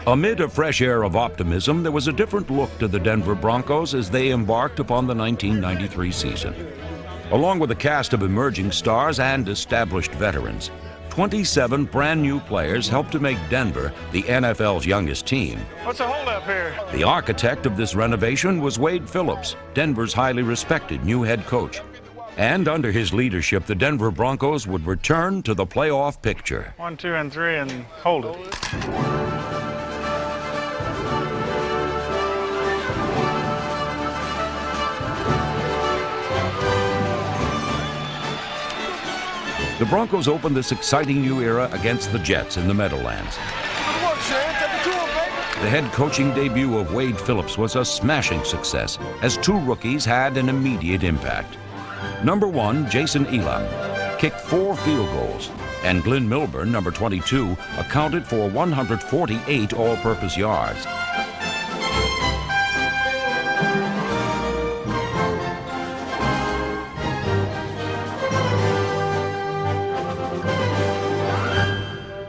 Amid a fresh air of optimism, there was a different look to the Denver Broncos as they embarked upon the 1993 season. Along with a cast of emerging stars and established veterans, 27 brand new players helped to make Denver the NFL's youngest team. What's the holdup here? The architect of this renovation was Wade Phillips, Denver's highly respected new head coach. And under his leadership, the Denver Broncos would return to the playoff picture. 1, 2, and 3, and hold it. The Broncos opened this exciting new era against the Jets in the Meadowlands. The head coaching debut of Wade Phillips was a smashing success, as two rookies had an immediate impact. Number 1, Jason Elam, kicked 4 field goals, and Glenn Milburn, number 22, accounted for 148 all-purpose yards.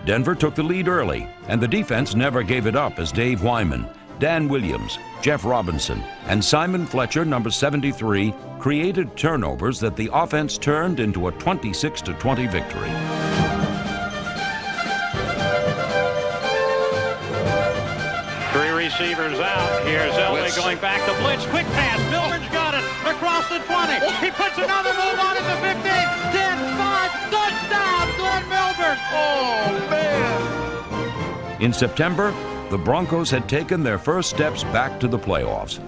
Denver took the lead early, and the defense never gave it up as Dave Wyman, Dan Williams, Jeff Robinson, and Simon Fletcher, number 73, created turnovers that the offense turned into a 26-20 victory. Three receivers out. Here's Elway going back to blitz. Quick pass. Milbur's got it across the 20. He puts another move on at the 15. 10, 5, touchdown, Glenn Milburn. Oh, man. In September, the Broncos had taken their first steps back to the playoffs.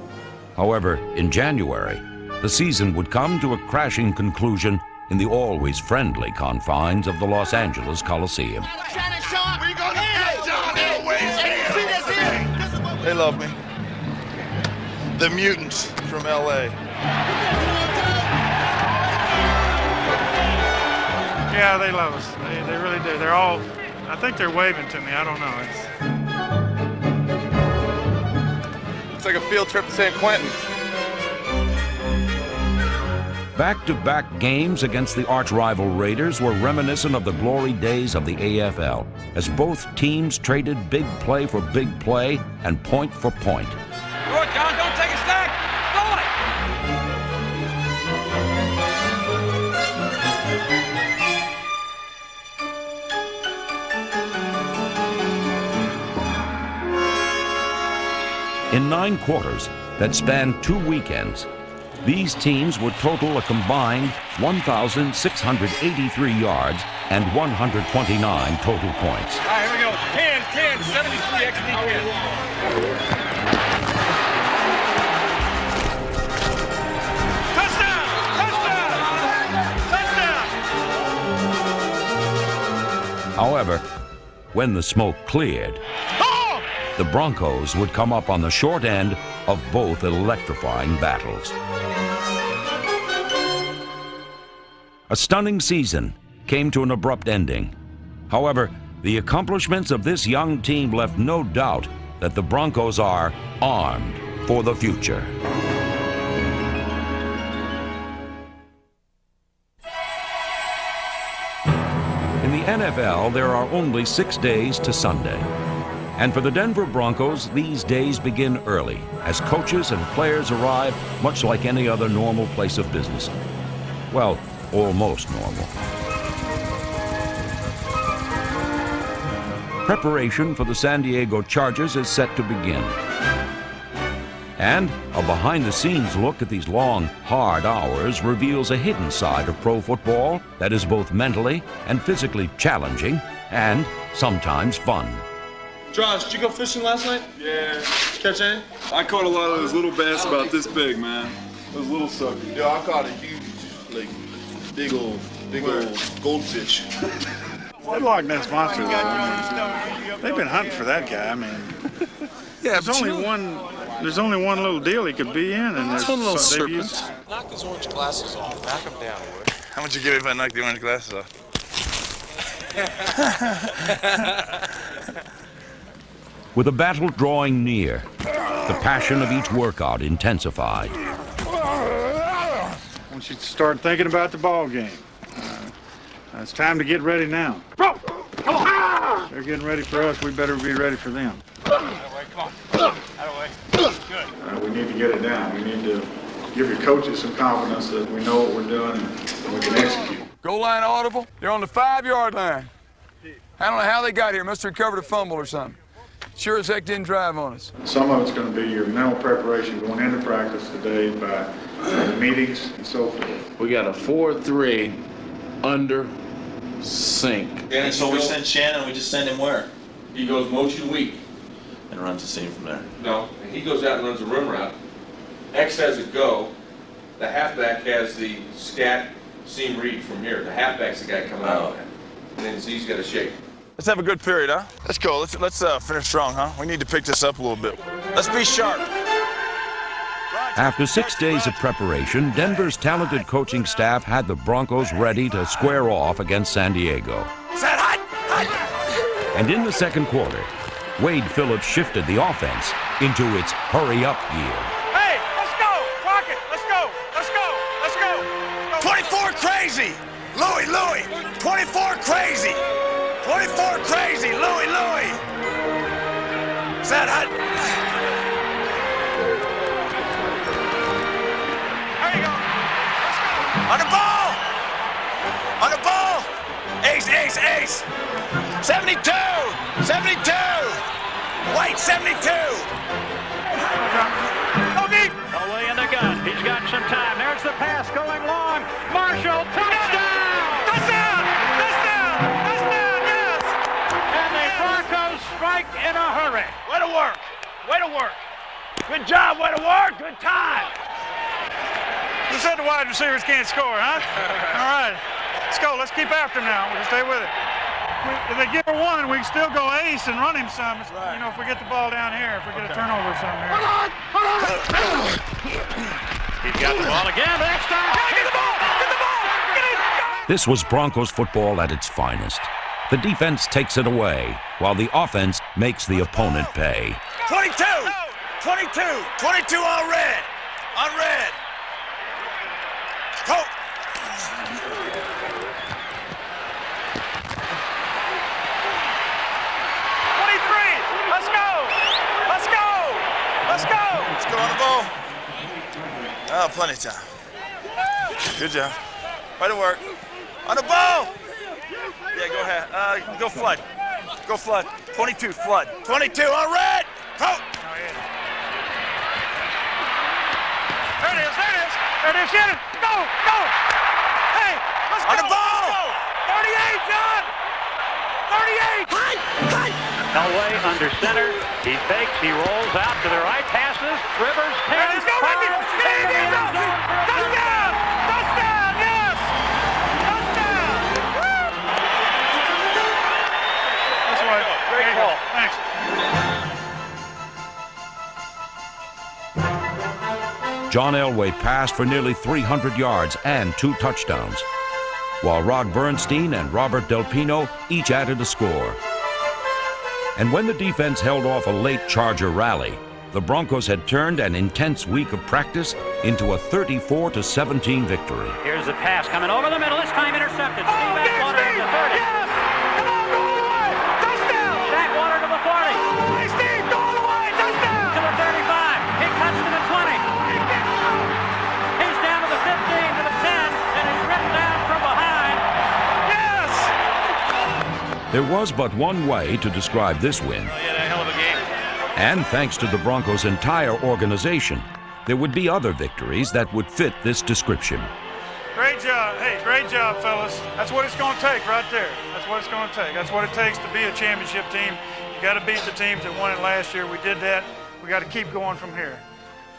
However, in January, the season would come to a crashing conclusion in the always friendly confines of the Los Angeles Coliseum. They love me. The mutants from LA. Yeah, they love us. They really do. They're all, I think they're waving to me. I don't know. It's like a field trip to San Quentin. Back-to-back games against the arch-rival Raiders were reminiscent of the glory days of the AFL, as both teams traded big play for big play and point for point. Go it, John, don't take a stack. Throw it. In 9 quarters that spanned 2 weekends, these teams would total a combined 1,683 yards and 129 total points. All right, here we go. 10, 10, 73 XD kids. Touchdown! Touchdown! Touchdown! However, when the smoke cleared, the Broncos would come up on the short end of both electrifying battles. A stunning season came to an abrupt ending. However, the accomplishments of this young team left no doubt that the Broncos are armed for the future. In the NFL, there are only 6 days to Sunday. And for the Denver Broncos, these days begin early as coaches and players arrive much like any other normal place of business. Well, almost normal. Preparation for the San Diego Chargers is set to begin. And a behind-the-scenes look at these long, hard hours reveals a hidden side of pro football that is both mentally and physically challenging and sometimes fun. Josh, did you go fishing last night? Yeah. Catch any? I caught a lot of those little bass about this big, man. Those little suckers. Yo, I caught a huge, like, big old goldfish. That Loch Ness Monster, they've been hunting for that guy. I mean, Yeah, there's only one little deal he could be in, and It's one of those serpents. Knock his orange glasses off. Knock them down, Wood. How much you give me if I knock the orange glasses off? With the battle drawing near, the passion of each workout intensified. I want you to start thinking about the ball game. It's time to get ready now. Bro, come on! They're getting ready for us. We better be ready for them. Come on. Out of the way. Good. We need to get it down. We need to give your coaches some confidence that we know what we're doing and we can execute. Goal line audible. They're on the 5-yard line. I don't know how they got here. Must have recovered a fumble or something. Sure as heck didn't drive on us. Some of it's going to be your mental preparation going into practice today by the meetings and so forth. We got a 4-3 under sync. And so we send Shannon, we just send him where? He goes motion weak. And runs the seam from there. No, he goes out and runs a rim route. X has a go. The halfback has the scat seam read from here. The halfback's the guy coming out of that. And then he's got a shake. Let's have a good period, huh? Let's go. Let's finish strong, huh? We need to pick this up a little bit. Let's be sharp. After 6 days of preparation, Denver's talented coaching staff had the Broncos ready to square off against San Diego. Set hot! And in the second quarter, Wade Phillips shifted the offense into its hurry-up gear. Hey, let's go! Rocket, let's go! Let's go! Let's go! 24 crazy! Louie! 24 crazy! 24 crazy! Louie! Set hot! There you go! Let's go! On the ball! Ace! 72! White 72! Go deep! Away in the gun. He's got some time. There's the pass going long. Marshall, touchdown! Touchdown! Touchdown! Touchdown! Yes! And the Broncos strike in a hurry. Way to work! Way to work! Good job! Way to work! Good time! Who said the wide receivers can't score, huh? All right. Let's go. Let's keep after him now. We'll stay with it. If they give her one, we can still go ace and run him some. You know, if we get the ball down here, if we get a turnover or something here. He's got the ball again. Next time. Get the ball! Get the ball! Get it! Go! This was Broncos football at its finest. The defense takes it away, while the offense makes the opponent pay. 22 on red! Coach! 23! Let's go! Let's go! Let's go! Let's go on the ball. Oh, plenty of time. Good job. Way to work. On the ball! Yeah, go ahead. Go flood. 22, flood. 22 on red! Coach! There it is! Get it! Go! Hey! Let's go! On the ball! Let's go! 38, John! 38! Elway under center. He fakes. He rolls out to the right. Passes. Rivers. Let's go, Ricky! Touchdown! Touchdown! Yes! Touchdown! Woo! That's right. Great ball. Thanks. John Elway passed for nearly 300 yards and 2 touchdowns, while Rod Bernstein and Robert Del Pino each added a score. And when the defense held off a late Charger rally, the Broncos had turned an intense week of practice into a 34-17 victory. Here's the pass coming over the middle. This time intercepted. Steve Backwater to the 30. Yes! Come on, go all the way! Touchdown! Backwater to the 40. Hey, Steve, go all the way! Touchdown! To the 35. He cuts to the 20. He's down to the 15, to the 10, and he's written down from behind. Yes! There was but one way to describe this win. And thanks to the Broncos' entire organization, there would be other victories that would fit this description. Great job. Hey, great job, fellas. That's what it's going to take right there. That's what it's going to take. That's what it takes to be a championship team. You got to beat the teams that won it last year. We did that. We got to keep going from here.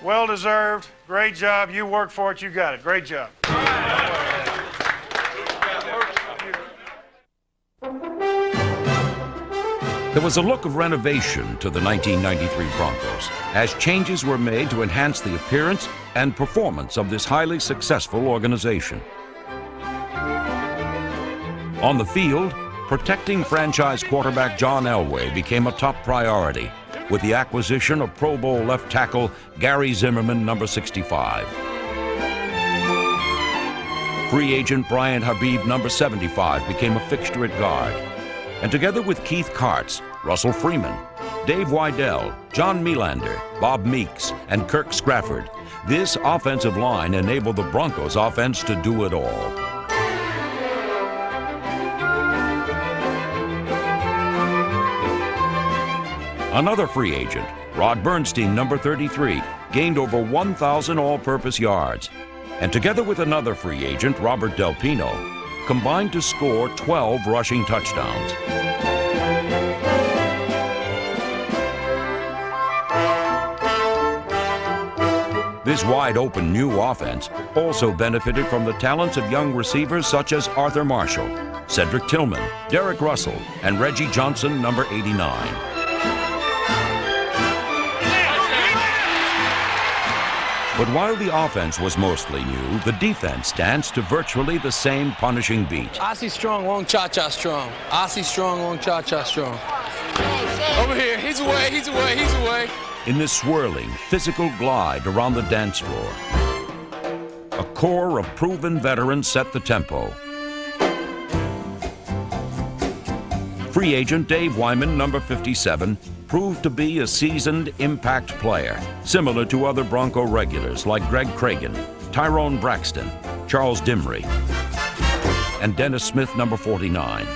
Well deserved. Great job. You worked for it. You got it. Great job. There was a look of renovation to the 1993 Broncos, as changes were made to enhance the appearance and performance of this highly successful organization. On the field, protecting franchise quarterback John Elway became a top priority, with the acquisition of Pro Bowl left tackle Gary Zimmerman, number 65. Free agent Brian Habib, number 75, became a fixture at guard. And together with Keith Kartz, Russell Freeman, Dave Wydell, John Melander, Bob Meeks, and Kirk Scrafford, this offensive line enabled the Broncos offense to do it all. Another free agent, Rod Bernstein, number 33, gained over 1,000 all-purpose yards. And together with another free agent, Robert Del Pino, combined to score 12 rushing touchdowns. This wide-open new offense also benefited from the talents of young receivers such as Arthur Marshall, Cedric Tillman, Derek Russell, and Reggie Johnson, number 89. But while the offense was mostly new, the defense danced to virtually the same punishing beat. Aussie strong, long cha-cha strong. Aussie strong, long cha-cha strong. Over here, he's away, he's away, he's away. In this swirling, physical glide around the dance floor, a core of proven veterans set the tempo. Free agent Dave Wyman, number 57, proved to be a seasoned impact player, similar to other Bronco regulars like Greg Cragen, Tyrone Braxton, Charles Dimry, and Dennis Smith, number 49.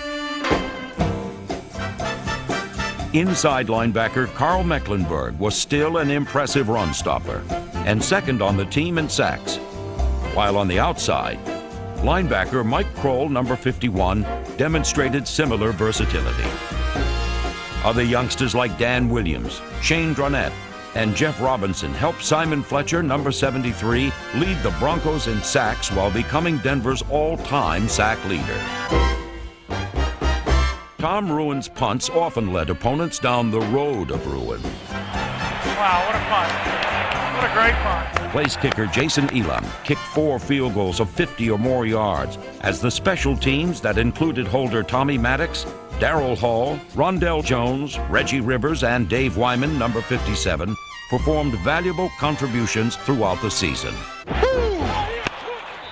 Inside linebacker Carl Mecklenburg was still an impressive run stopper and second on the team in sacks, while on the outside, linebacker Mike Kroll, number 51, demonstrated similar versatility. Other youngsters like Dan Williams, Shane Dronette, and Jeff Robinson helped Simon Fletcher, number 73, lead the Broncos in sacks while becoming Denver's all-time sack leader. Tom Ruin's punts often led opponents down the road of ruin. Wow, what a punt. What a great punt. Place kicker Jason Elam kicked 4 field goals of 50 or more yards as the special teams that included holder Tommy Maddox, Darryl Hall, Rondell Jones, Reggie Rivers, and Dave Wyman, number 57, performed valuable contributions throughout the season.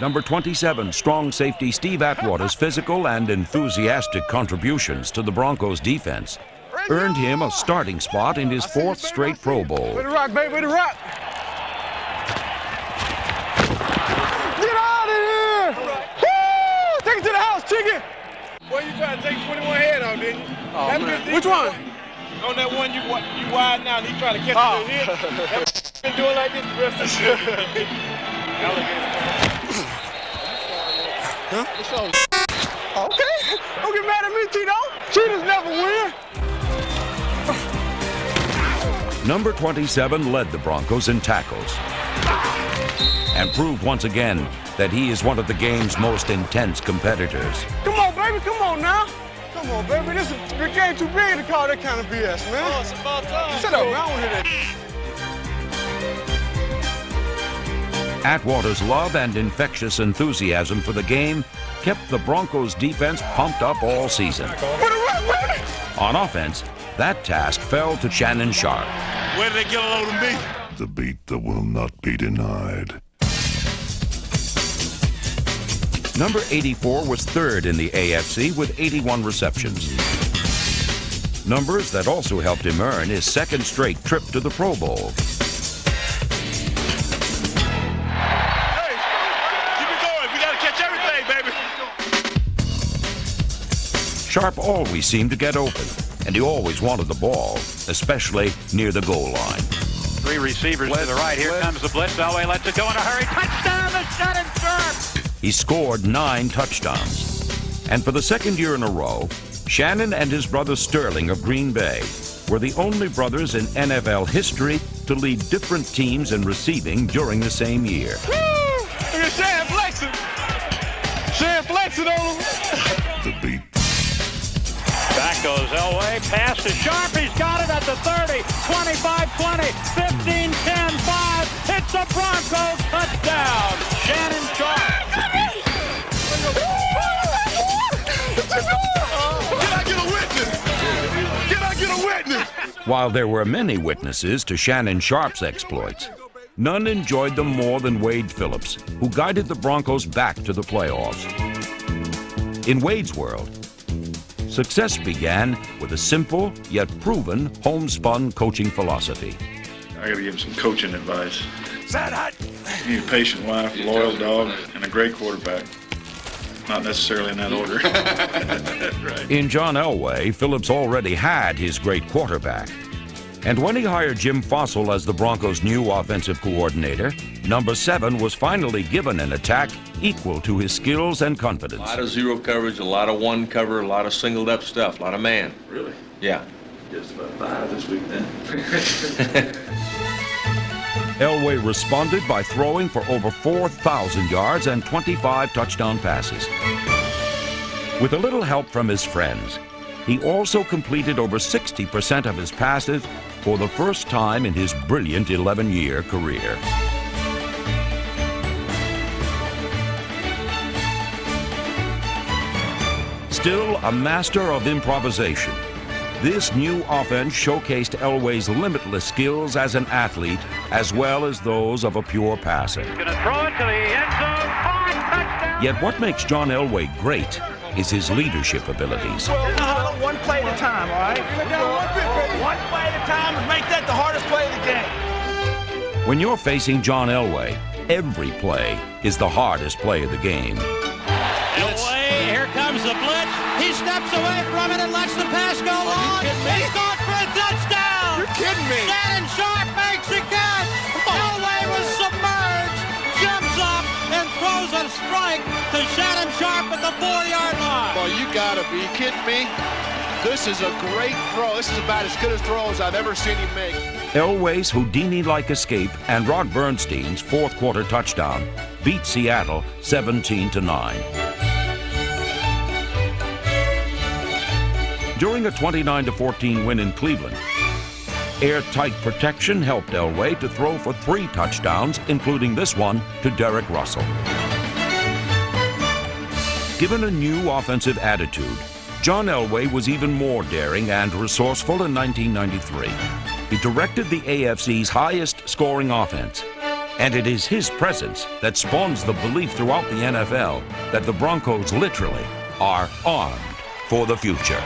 Number 27, strong safety Steve Atwater's physical and enthusiastic contributions to the Broncos defense earned him a starting spot in his 4th straight Pro Bowl. Way to rock, baby, way to rock. Get out of here! Woo! Take it to the house, chicken! Boy, you trying to take 21 head on, didn't you? Oh, man. Which one? On that one you wide now, and he trying to catch a little hit. That been doing like this the rest of the year. Huh? Okay. Don't get mad at me, Tito. Cheaters never win. Number 27 led the Broncos in tackles and proved once again that he is one of the game's most intense competitors. Come on, baby. Come on now. Come on, baby. The game too big to call that kind of BS, man. Oh, it's about time. Shut up, man. I don't hear that. Atwater's love and infectious enthusiasm for the game kept the Broncos defense pumped up all season. On offense, that task fell to Shannon Sharpe. Where did they get a load of me? The beat that will not be denied. Number 84 was 3rd in the AFC with 81 receptions. Numbers that also helped him earn his 2nd straight trip to the Pro Bowl. Sharpe always seemed to get open, and he always wanted the ball, especially near the goal line. 3 receivers to the right. Here comes the blitz. Elway lets it go in a hurry. Touchdown to Shannon Sharpe! He scored 9 touchdowns. And for the 2nd year in a row, Shannon and his brother Sterling of Green Bay were the only brothers in NFL history to lead different teams in receiving during the same year. Woo! Look at Shan flexing. Shan flexing on him. The beat. Back goes Elway. Pass to Sharpe. He's got it at the 30, 25-20, 15-10-5. It's a Broncos touchdown. Shannon Sharpe. Can I get a witness? Can I get a witness? While there were many witnesses to Shannon Sharpe's exploits, none enjoyed them more than Wade Phillips, who guided the Broncos back to the playoffs. In Wade's world, success began with a simple yet proven homespun coaching philosophy. I got to give him some coaching advice. You need a patient wife, a loyal dog, and a great quarterback. Not necessarily in that order. Right. In John Elway, Phillips already had his great quarterback. And when he hired Jim Fossil as the Broncos' new offensive coordinator, number 7 was finally given an attack equal to his skills and confidence. A lot of zero coverage, a lot of one cover, a lot of singled up stuff, a lot of man. Really? Yeah. Just about 5 this week then. Elway responded by throwing for over 4,000 yards and 25 touchdown passes. With a little help from his friends, he also completed over 60% of his passes for the first time in his brilliant 11-year career. Still a master of improvisation, this new offense showcased Elway's limitless skills as an athlete, as well as those of a pure passer. Going to throw it to the end zone. Touchdown. Yet what makes John Elway great is his leadership abilities. One play at a time, all right? One play at a time and make that the hardest play of the game. When you're facing John Elway, every play is the hardest play of the game. Elway, here comes the blitz. He steps away from it and lets the pass go long. He's going for a touchdown. You're kidding me. Shannon Sharp makes a catch. Elway was submerged, jumps up, and throws a strike to Shannon Sharp at the 4-yard line. Well, you gotta be kidding me. This is a great throw. This is about as good a throw as I've ever seen him make. Elway's Houdini-like escape and Rod Bernstein's fourth-quarter touchdown beat Seattle 17-9. During a 29-14 win in Cleveland, airtight protection helped Elway to throw for 3 touchdowns, including this one to Derek Russell. Given a new offensive attitude, John Elway was even more daring and resourceful in 1993. He directed the AFC's highest-scoring offense, and it is his presence that spawns the belief throughout the NFL that the Broncos literally are armed for the future.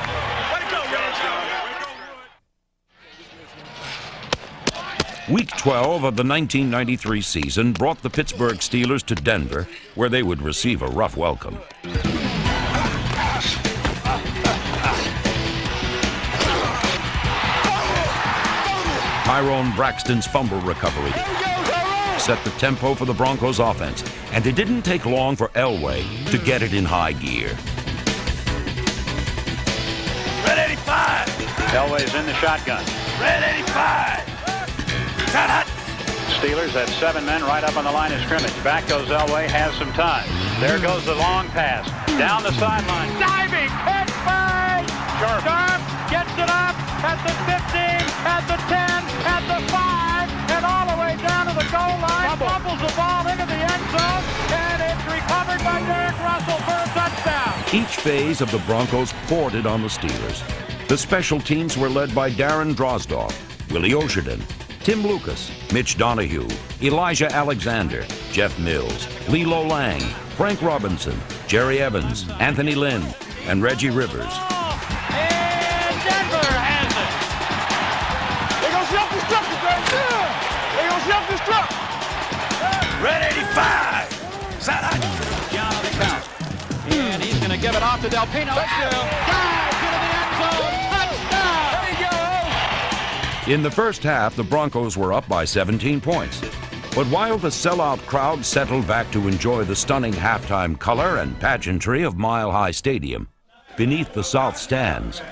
Week 12 of the 1993 season brought the Pittsburgh Steelers to Denver, where they would receive a rough welcome. Tyrone Braxton's fumble recovery set the tempo for the Broncos offense, and it didn't take long for Elway to get it in high gear. Red 85. Elway's in the shotgun. Red 85. Steelers have 7 men right up on the line of scrimmage. Back goes Elway, has some time. There goes the long pass. Down the sideline. Diving, catch by Sharp gets it up at the 15, at the 10, at the 5, and all the way down to the goal line. Fumbles the ball into the end zone, and it's recovered by Derek Russell for a touchdown. Each phase of the Broncos poured it on the Steelers. The special teams were led by Darren Drozdoff, Willie Osherden, Tim Lucas, Mitch Donahue, Elijah Alexander, Jeff Mills, Lilo Lang, Frank Robinson, Jerry Evans, Anthony Lynn, and Reggie Rivers. And Denver has it. They gonna shut this truck, They gonna shut this truck. Red 85. Down on the count. And he's going to give it off to Del Pino. Touchdown. Dives into the end zone. Touchdown. There you go. In the first half, the Broncos were up by 17 points. But while the sellout crowd settled back to enjoy the stunning halftime color and pageantry of Mile High Stadium, beneath the south stands,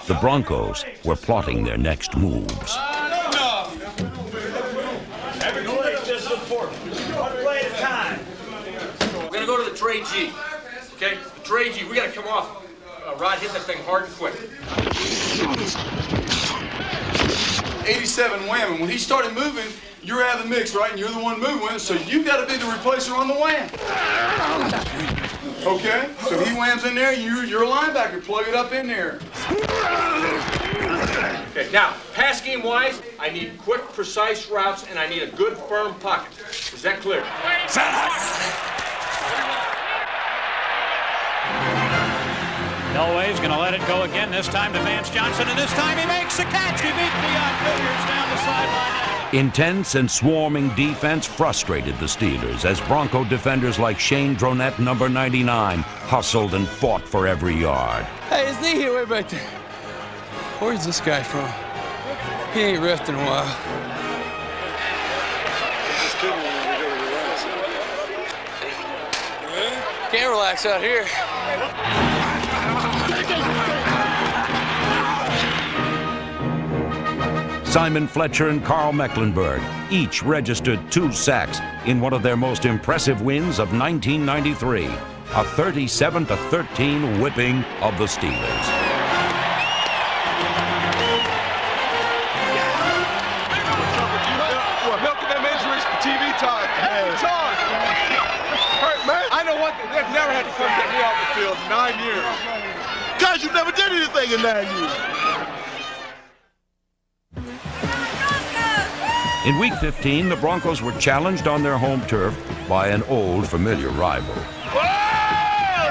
the Broncos were plotting their next moves. Every play is just as important. One play at a time. We're going to go to the Trey G. Okay? The Trey G. We got to come off. Rod hit that thing hard and quick. 87 wham, and when he started moving, you're out of the mix, right? And you're the one moving, so you got to be the replacer on the wham. Okay? So he whams in there, you're a linebacker, plug it up in there. Okay, now, pass game wise, I need quick, precise routes, and I need a good, firm pocket. Is that clear? Elway's going to let it go again, this time to Vance Johnson, and this time he makes the catch. He beat the Cougars down the sideline. Intense and swarming defense frustrated the Steelers as Bronco defenders like Shane Dronette, number 99, hustled and fought for every yard. Hey, his knee here, way back there. Where's this guy from? He ain't rested in a while. Can't relax out here. Simon Fletcher and Carl Mecklenburg each registered 2 sacks in one of their most impressive wins of 1993, a 37-13 whipping of the Steelers. Milking them injuries for TV time. Every time. Hurt, man. I know one thing. They've never had to come get me off the field in 9 years. Guys, you never did anything in 9 years. In Week 15, the Broncos were challenged on their home turf by an old familiar rival. Whoa!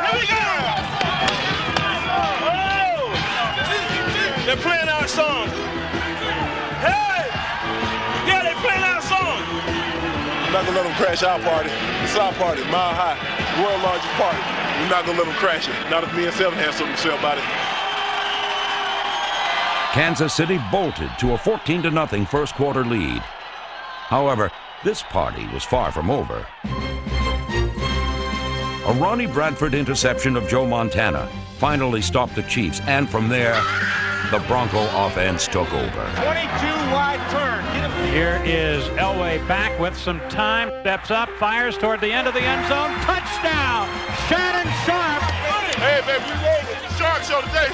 Here we go! Oh! They're playing our song. Hey! Yeah, they're playing our song. We're not gonna let them crash our party. It's our party, Mile High, the world's largest party. We're not gonna let them crash it. Not if me and Seven have something to say about it. Kansas City bolted to a 14-0 first quarter lead. However, this party was far from over. A Ronnie Bradford interception of Joe Montana finally stopped the Chiefs, and from there, the Bronco offense took over. 22 wide turn. Here is Elway back with some time. Steps up, fires toward the end of the end zone. Touchdown! Shannon Sharp. Hey, baby, we rolling. Sharp show today.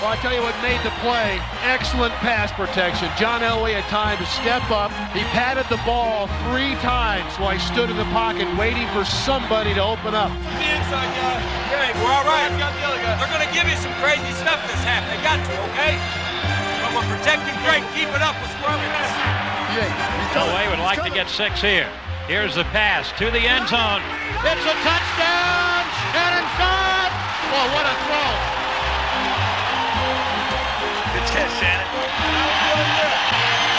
Well, I'll tell you what made the play. Excellent pass protection. John Elway had time to step up. He patted the ball 3 times while he stood in the pocket waiting for somebody to open up. The inside guy. Okay, we're all right. They're going to give you some crazy stuff this half. They got to, okay? But we're protecting great. Keep it up. We're scrubbing this. Elway would like to get 6 here. Here's the pass to the end zone. It's a touchdown! Shannon Sharp! Oh, what a throw! Good catch, Shannon.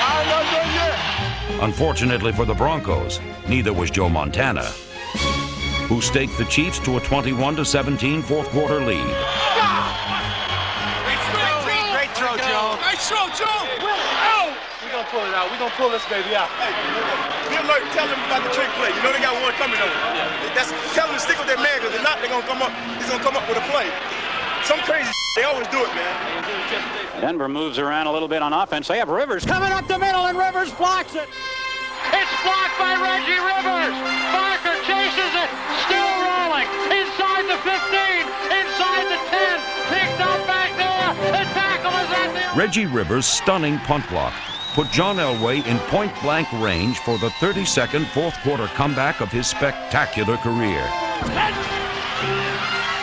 I'm not done yet. Unfortunately for the Broncos, neither was Joe Montana, who staked the Chiefs to a 21-17 fourth quarter lead. Great throw, Joe. Nice throw, Joe. Oh! We're going to pull it out. We're going to pull this baby out. Hey, be alert. Tell them about the trick play. You know they got one coming on. Tell them to stick with their man, because if not, they're going to come up. He's going to come up with a play. Some crazy they always do it, man. Denver moves around a little bit on offense. They have Rivers coming up the middle, and Rivers blocks it. It's blocked by Reggie Rivers. Barker chases it. Still rolling. Inside the 15. Inside the 10. Picked up back there. The tackle is at the... Reggie Rivers' stunning punt block put John Elway in point-blank range for the 32nd fourth quarter comeback of his spectacular career.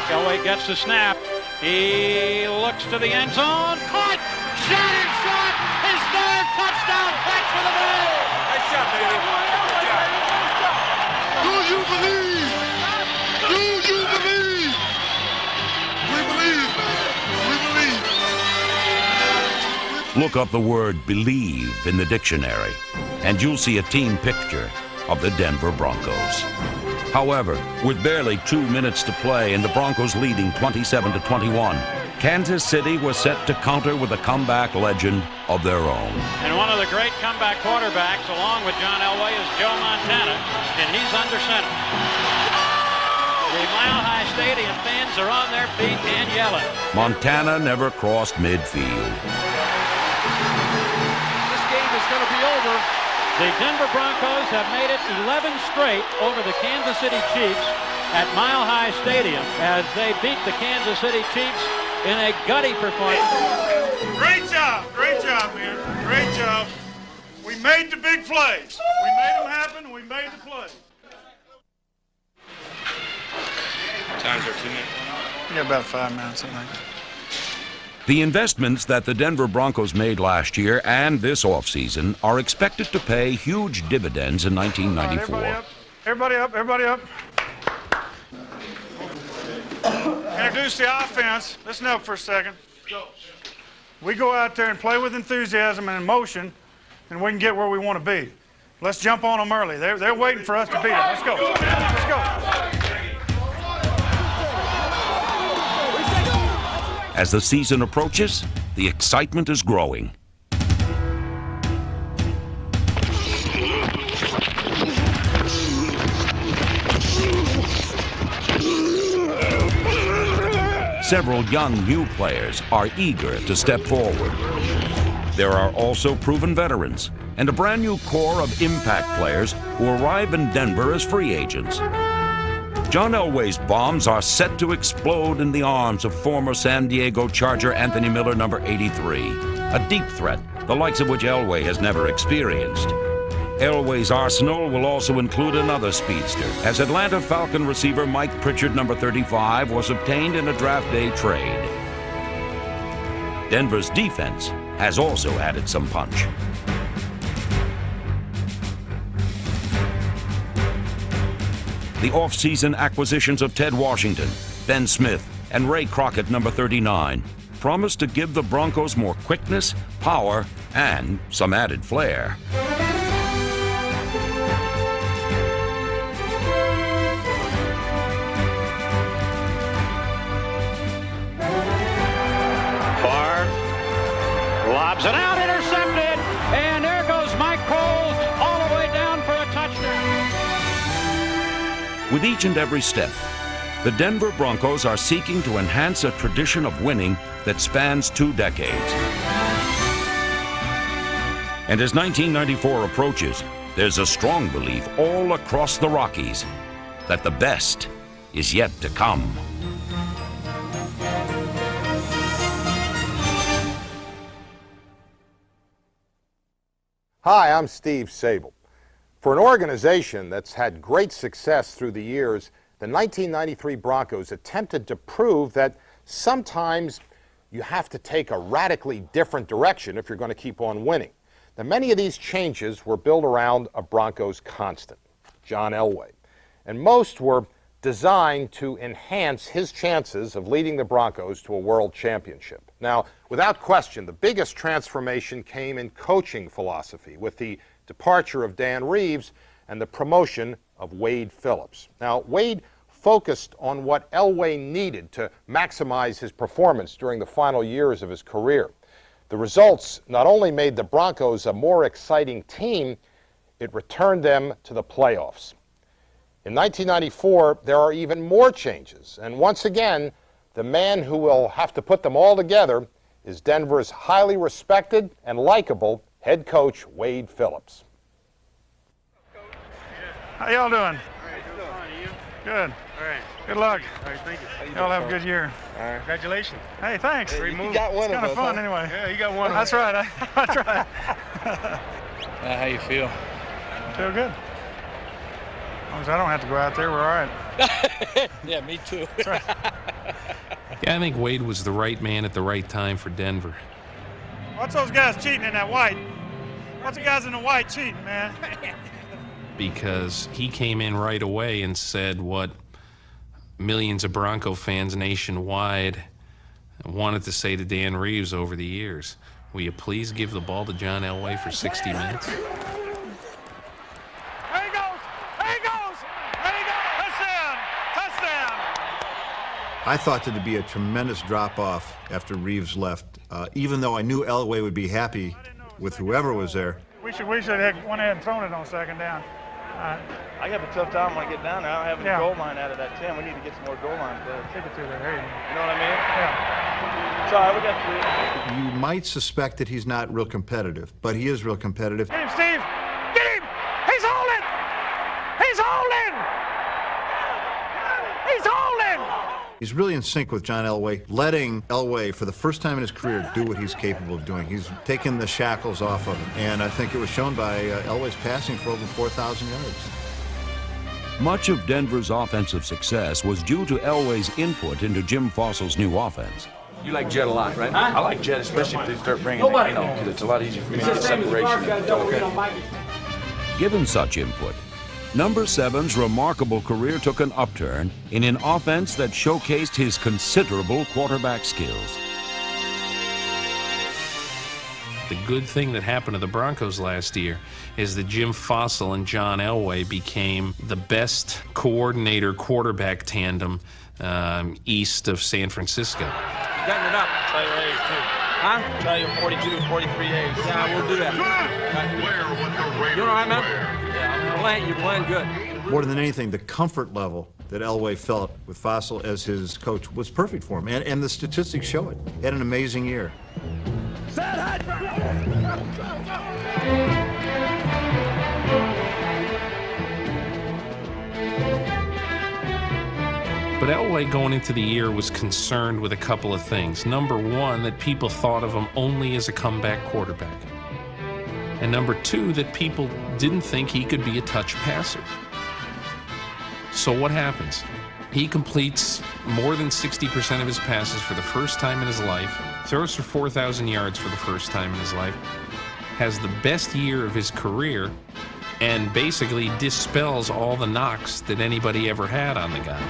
Elway gets the snap. He looks to the end zone. Caught! Shannon Sharp! His 3rd touchdown catch for the Bulls! Nice shot, baby. Do you believe? Do you believe? We believe. We believe. Look up the word "believe" in the dictionary, and you'll see a team picture of the Denver Broncos. However, with barely 2 minutes to play and the Broncos leading 27-21, Kansas City was set to counter with a comeback legend of their own. And one of the great comeback quarterbacks, along with John Elway, is Joe Montana, and he's under center. The Mile High Stadium fans are on their feet and yelling. Montana never crossed midfield. This game is going to be over. The Denver Broncos have made it 11 straight over the Kansas City Chiefs at Mile High Stadium as they beat the Kansas City Chiefs in a gutty performance. Great job, man. Great job. We made the big plays. We made them happen, and we made the play. Times are 2 minutes. We got about 5 minutes, I think. The investments that the Denver Broncos made last year and this offseason are expected to pay huge dividends in 1994. Right, everybody up, everybody up. Introduce the offense. Listen up for a second. We go out there and play with enthusiasm and emotion, and we can get where we want to be. Let's jump on them early. They're waiting for us to beat them. Let's go. Let's go. As the season approaches, the excitement is growing. Several young new players are eager to step forward. There are also proven veterans and a brand new core of impact players who arrive in Denver as free agents. John Elway's bombs are set to explode in the arms of former San Diego Charger Anthony Miller, number 83, a deep threat, the likes of which Elway has never experienced. Elway's arsenal will also include another speedster, as Atlanta Falcon receiver Mike Pritchard, number 35, was obtained in a draft day trade. Denver's defense has also added some punch. The off-season acquisitions of Ted Washington, Ben Smith, and Ray Crockett, number 39, promise to give the Broncos more quickness, power, and some added flair. Lobs it out, intercepted, and there goes Mike Cole all the way down for a touchdown. With each and every step, the Denver Broncos are seeking to enhance a tradition of winning that spans 2 decades. And as 1994 approaches, there's a strong belief all across the Rockies that the best is yet to come. Hi, I'm Steve Sable. For an organization that's had great success through the years, the 1993 Broncos attempted to prove that sometimes you have to take a radically different direction if you're going to keep on winning. Now, many of these changes were built around a Broncos constant, John Elway, and most were designed to enhance his chances of leading the Broncos to a world championship. Now, without question, the biggest transformation came in coaching philosophy with the departure of Dan Reeves and the promotion of Wade Phillips. Now, Wade focused on what Elway needed to maximize his performance during the final years of his career. The results not only made the Broncos a more exciting team, it returned them to the playoffs. In 1994, there are even more changes, and once again, the man who will have to put them all together is Denver's highly respected and likable head coach, Wade Phillips. How y'all doing? Good. All right. Good luck. All right, thank you. Y'all have a good year. All right. Congratulations. Hey, thanks. Hey, you got one it's of kind us, of fun huh? anyway. Yeah, you got one That's of us. right. That's right. How you feel? Feel good. As long as I don't have to go out there, we're all right. Yeah, me too. That's right. Yeah, I think Wade was the right man at the right time for Denver. What's those guys cheating in that white? What's the guys in the white cheating, man? Because he came in right away and said what millions of Bronco fans nationwide wanted to say to Dan Reeves over the years. Will you please give the ball to John Elway for 60 minutes? There he goes! There he goes! There he goes! Touchdown! Touchdown! I thought there'd be a tremendous drop-off after Reeves left, even though I knew Elway would be happy with whoever was there. We should have went ahead and thrown it on second down. I have a tough time when I get down there. I don't have any Yeah. goal line out of that 10. We need to get some more goal line plays. Take it through there. There you go. You know what I mean? Yeah. Sorry, we got 3. You might suspect that he's not real competitive, but he is real competitive. Get him, Steve! Get him! He's holding! He's holding! He's holding! He's really in sync with John Elway, letting Elway, for the first time in his career, do what he's capable of doing. He's taken the shackles off of him, and I think it was shown by Elway's passing for over 4,000 yards. Much of Denver's offensive success was due to Elway's input into Jim Fossil's new offense. You like jet a lot, right? Huh? I like jet, especially if they start bringing it, Nobody. you know, 'cause it's a lot easier for me It's to the get same as the separation. guard guys over here on Mikey. Given such input, number 7's remarkable career took an upturn in an offense that showcased his considerable quarterback skills. The good thing that happened to the Broncos last year is that Jim Fossil and John Elway became the best coordinator quarterback tandem east of San Francisco. Cutting it up. Try your A's, too. Huh? Try your 42, 43 A's. Yeah, we'll do that. You all right, man? Yeah, you're playing good. More than anything, the comfort level that Elway felt with Fossil as his coach was perfect for him, and the statistics show it. He had an amazing year. But Elway going into the year was concerned with a couple of things. Number one, that people thought of him only as a comeback quarterback. And number two, that people didn't think he could be a touch passer. So what happens? He completes more than 60% of his passes for the first time in his life, throws for 4,000 yards for the first time in his life, has the best year of his career, and basically dispels all the knocks that anybody ever had on the guy.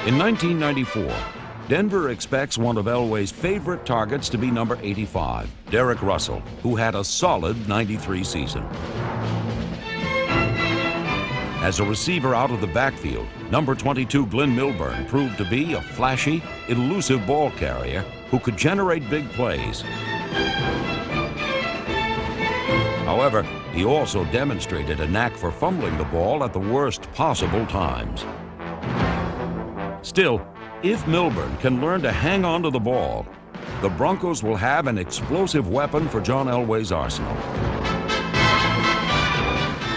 In 1994, Denver expects one of Elway's favorite targets to be number 85, Derek Russell, who had a solid 93 season. As a receiver out of the backfield, number 22 Glenn Milburn proved to be a flashy, elusive ball carrier who could generate big plays. However, he also demonstrated a knack for fumbling the ball at the worst possible times. Still, if Milburn can learn to hang on to the ball, the Broncos will have an explosive weapon for John Elway's arsenal.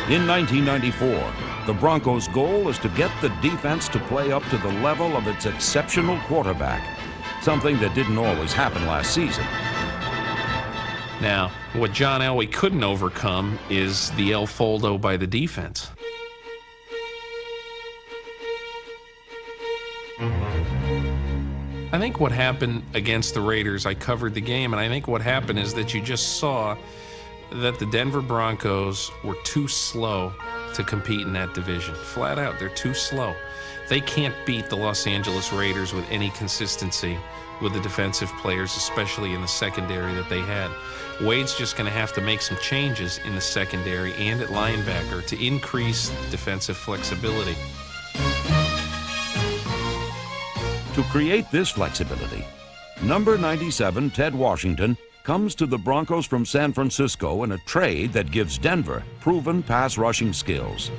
In 1994, the Broncos' goal is to get the defense to play up to the level of its exceptional quarterback, something that didn't always happen last season. Now, what John Elway couldn't overcome is the El Foldo by the defense. I think what happened against the Raiders, I covered the game, and I think what happened is that you just saw that the Denver Broncos were too slow to compete in that division. Flat out, they're too slow. They can't beat the Los Angeles Raiders with any consistency with the defensive players, especially in the secondary that they had. Wade's just going to have to make some changes in the secondary and at linebacker to increase defensive flexibility. To create this flexibility, number 97 Ted Washington comes to the Broncos from San Francisco in a trade that gives Denver proven pass rushing skills.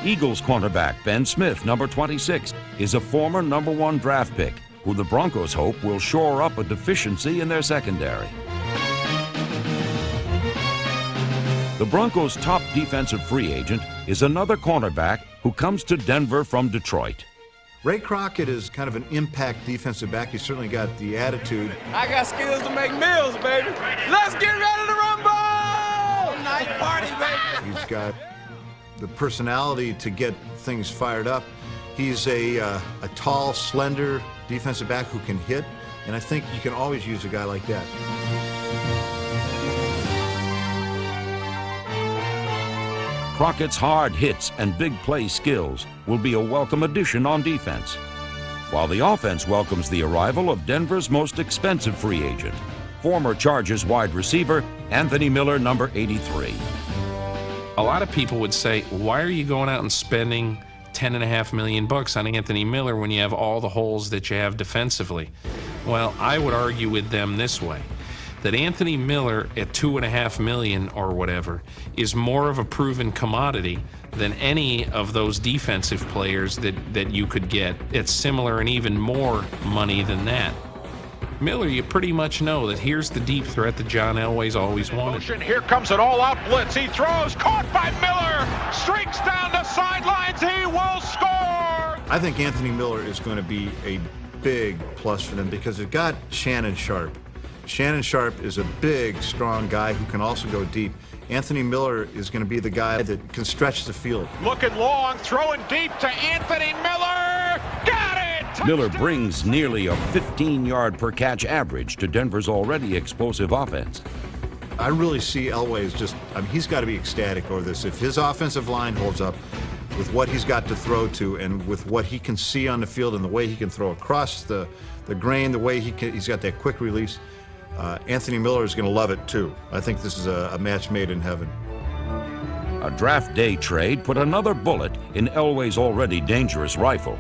Eagles cornerback Ben Smith, number 26, is a former number 1 draft pick who the Broncos hope will shore up a deficiency in their secondary. The Broncos' top defensive free agent is another cornerback who comes to Denver from Detroit. Ray Crockett is kind of an impact defensive back. He's certainly got the attitude. I got skills to make meals, baby. Let's get ready to rumble! Night party, baby. He's got the personality to get things fired up. He's a tall, slender defensive back who can hit, and I think you can always use a guy like that. Crockett's hard hits and big play skills will be a welcome addition on defense, while the offense welcomes the arrival of Denver's most expensive free agent, former Chargers wide receiver Anthony Miller, number 83. A lot of people would say, why are you going out and spending $10.5 million on Anthony Miller when you have all the holes that you have defensively? Well, I would argue with them this way, that Anthony Miller at $2.5 million or whatever is more of a proven commodity than any of those defensive players that you could get at similar and even more money than that. Miller, you pretty much know that here's the deep threat that John Elway's always wanted. Here comes an all-out blitz. He throws, caught by Miller, streaks down the sidelines. He will score. I think Anthony Miller is going to be a big plus for them because they've got Shannon Sharp. Shannon Sharp is a big, strong guy who can also go deep. Anthony Miller is going to be the guy that can stretch the field. Looking long, throwing deep to Anthony Miller. Got it! Miller brings nearly a 15-yard per catch average to Denver's already explosive offense. I really see Elway as just, I mean, he's got to be ecstatic over this. If his offensive line holds up with what he's got to throw to and with what he can see on the field and the way he can throw across the grain, the way he's got that quick release, Anthony Miller is going to love it too. I think this is a match made in heaven. A draft day trade put another bullet in Elway's already dangerous rifle,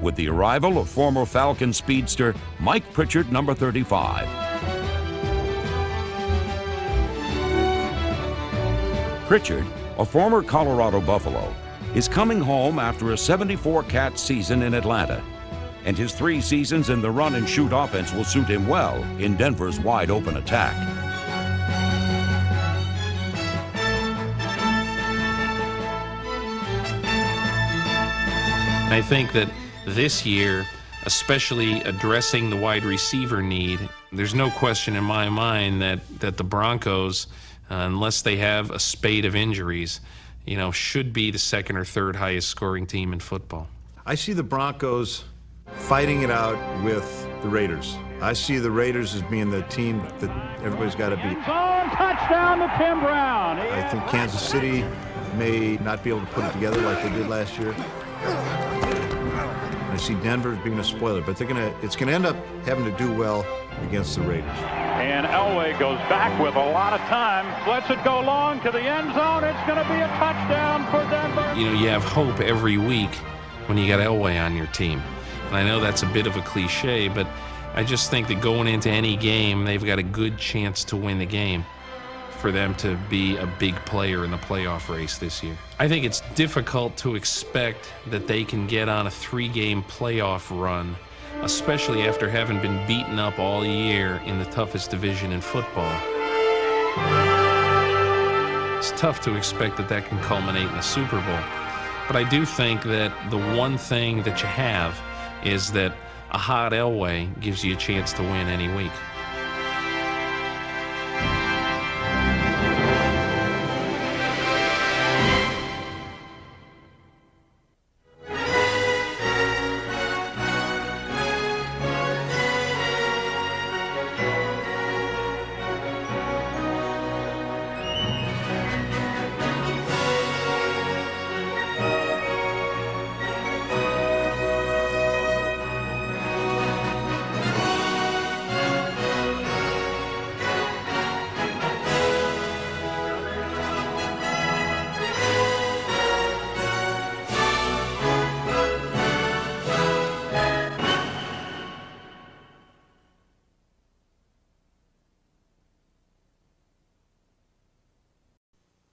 with the arrival of former Falcon speedster Mike Pritchard, number 35. Pritchard, a former Colorado Buffalo, is coming home after a 74-catch season in Atlanta, and his 3 seasons in the run-and-shoot offense will suit him well in Denver's wide-open attack. I think that this year, especially addressing the wide receiver need, there's no question in my mind that the Broncos, unless they have a spate of injuries, should be the second or third highest scoring team in football. I see the Broncos fighting it out with the Raiders. I see the Raiders as being the team that everybody's got to beat. Touchdown to Tim Brown. I think Kansas City may not be able to put it together like they did last year. I see Denver as being a spoiler, but it's gonna end up having to do well against the Raiders. And Elway goes back with a lot of time. Lets it go long to the end zone. It's going to be a touchdown for Denver. You have hope every week when you got Elway on your team. And I know that's a bit of a cliche, but I just think that going into any game, they've got a good chance to win the game for them to be a big player in the playoff race this year. I think it's difficult to expect that they can get on a 3-game playoff run, especially after having been beaten up all year in the toughest division in football. It's tough to expect that can culminate in the Super Bowl. But I do think that the one thing that you have is that a hot Elway gives you a chance to win any week.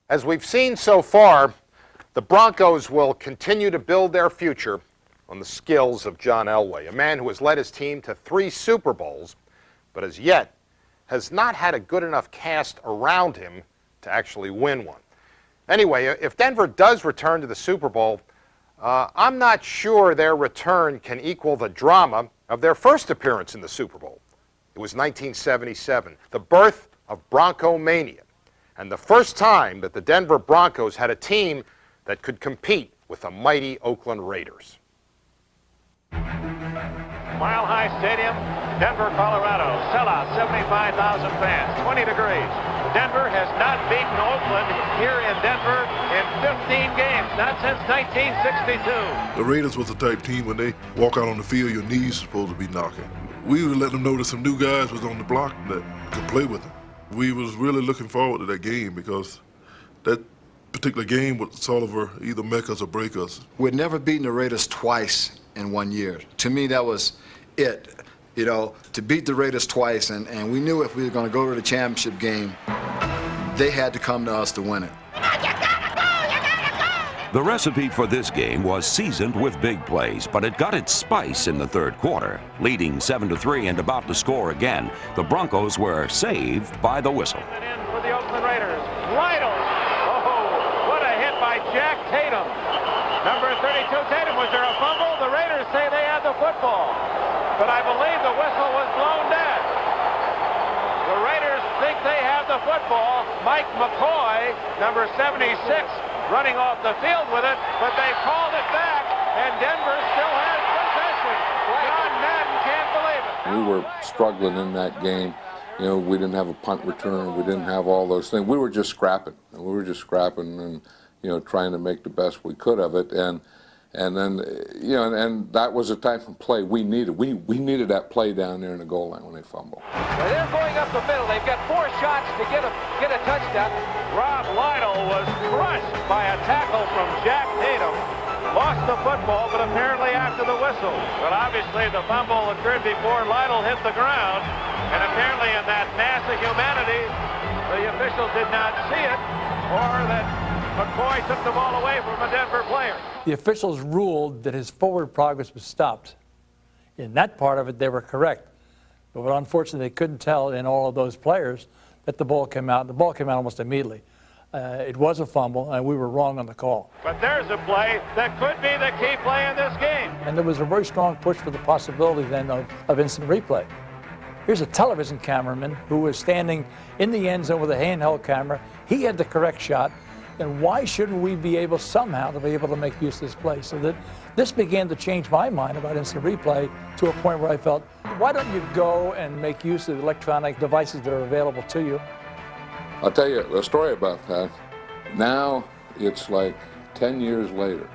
As we've seen so far, the Broncos will continue to build their future on the skills of John Elway, a man who has led his team to 3 Super Bowls, but as yet has not had a good enough cast around him to actually win one. Anyway, if Denver does return to the Super Bowl, I'm not sure their return can equal the drama of their first appearance in the Super Bowl. It was 1977, the birth of Bronco Mania, and the first time that the Denver Broncos had a team that could compete with the mighty Oakland Raiders. Mile High Stadium, Denver, Colorado. Sellout, 75,000 fans, 20 degrees. Denver has not beaten Oakland here in Denver in 15 games, not since 1962. The Raiders was the type team when they walk out on the field, your knees supposed to be knocking. We would let them know that some new guys was on the block that could play with them. We was really looking forward to that game because that particular game would sort of either make us or break us. We'd never beaten the Raiders twice in 1 year. To me, that was it, to beat the Raiders twice, and we knew if we were going to go to the championship game, they had to come to us to win it. The recipe for this game was seasoned with big plays, but it got its spice in the third quarter. Leading 7-3 and about to score again, the Broncos were saved by the whistle. In for the Oakland Raiders. Lytle. Oh, what a hit by Jack Tatum. Number 32, Tatum. Was there a fumble? The Raiders say they had the football, but I believe the whistle was blown dead. the football. Mike McCoy, number 76, running off the field with it, but they called it back, and Denver still has possession. John Madden can't believe it. We were struggling in that game. You know, we didn't have a punt return. We didn't have all those things. We were just scrapping. We were just scrapping and, you know, trying to make the best we could of it. And then, you know, and that was the type of play we needed. We needed that play down there in the goal line when they fumbled. Well, they're going up the middle. They've got 4 shots to get a touchdown. Rob Lytle was crushed by a tackle from Jack Tatum. Lost the football, but apparently after the whistle. But obviously the fumble occurred before Lytle hit the ground. And apparently in that mass of humanity, the officials did not see it, or that McCoy took the ball away from a Denver player. The officials ruled that his forward progress was stopped. In that part of it, they were correct. But unfortunately, they couldn't tell in all of those players that the ball came out. The ball came out almost immediately. It was a fumble, and we were wrong on the call. But there's a play that could be the key play in this game. And there was a very strong push for the possibility then of instant replay. Here's a television cameraman who was standing in the end zone with a handheld camera. He had the correct shot. And why shouldn't we be able somehow to be able to make use of this play? So that this began to change my mind about instant replay to a point where I felt, why don't you go and make use of the electronic devices that are available to you? I'll tell you a story about that. Now it's like 10 years later,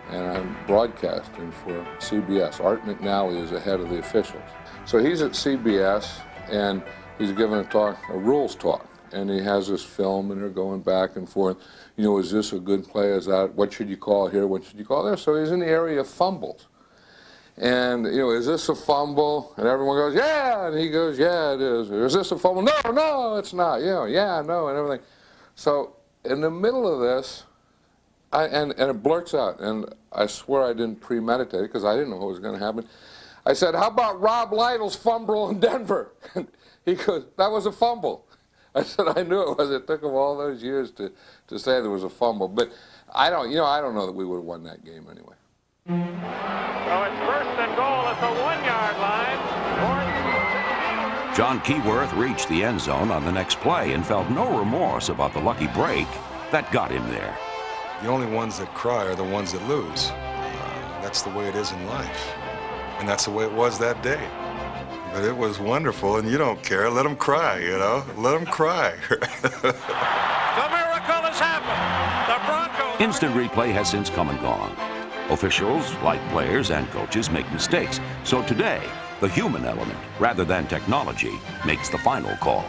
and I'm broadcasting for CBS. Art McNally is the head of the officials. So he's at CBS, and he's giving a talk, a rules talk, and he has this film, and they're going back and forth. You know, is this a good play? Is that, what should you call here? What should you call there? So he's in the area of fumbles. And, you know, is this a fumble? And everyone goes, yeah, and he goes, yeah, it is. Or is this a fumble? No, it's not. You know, yeah, no, and everything. So in the middle of this, and it blurts out, and I swear I didn't premeditate it because I didn't know what was going to happen. I said, how about Rob Lytle's fumble in Denver? And he goes, that was a fumble. I said, I knew it was. It took him all those years to say there was a fumble. But I don't know that we would have won that game anyway. So it's first and goal at the 1-yard line. John Keyworth reached the end zone on the next play and felt no remorse about the lucky break that got him there. The only ones that cry are the ones that lose. That's the way it is in life. And that's the way it was that day. But it was wonderful, and you don't care. Let them cry, you know? Let them cry. The miracle has happened. The Broncos... Instant replay has since come and gone. Officials, like players and coaches, make mistakes. So today, the human element, rather than technology, makes the final call.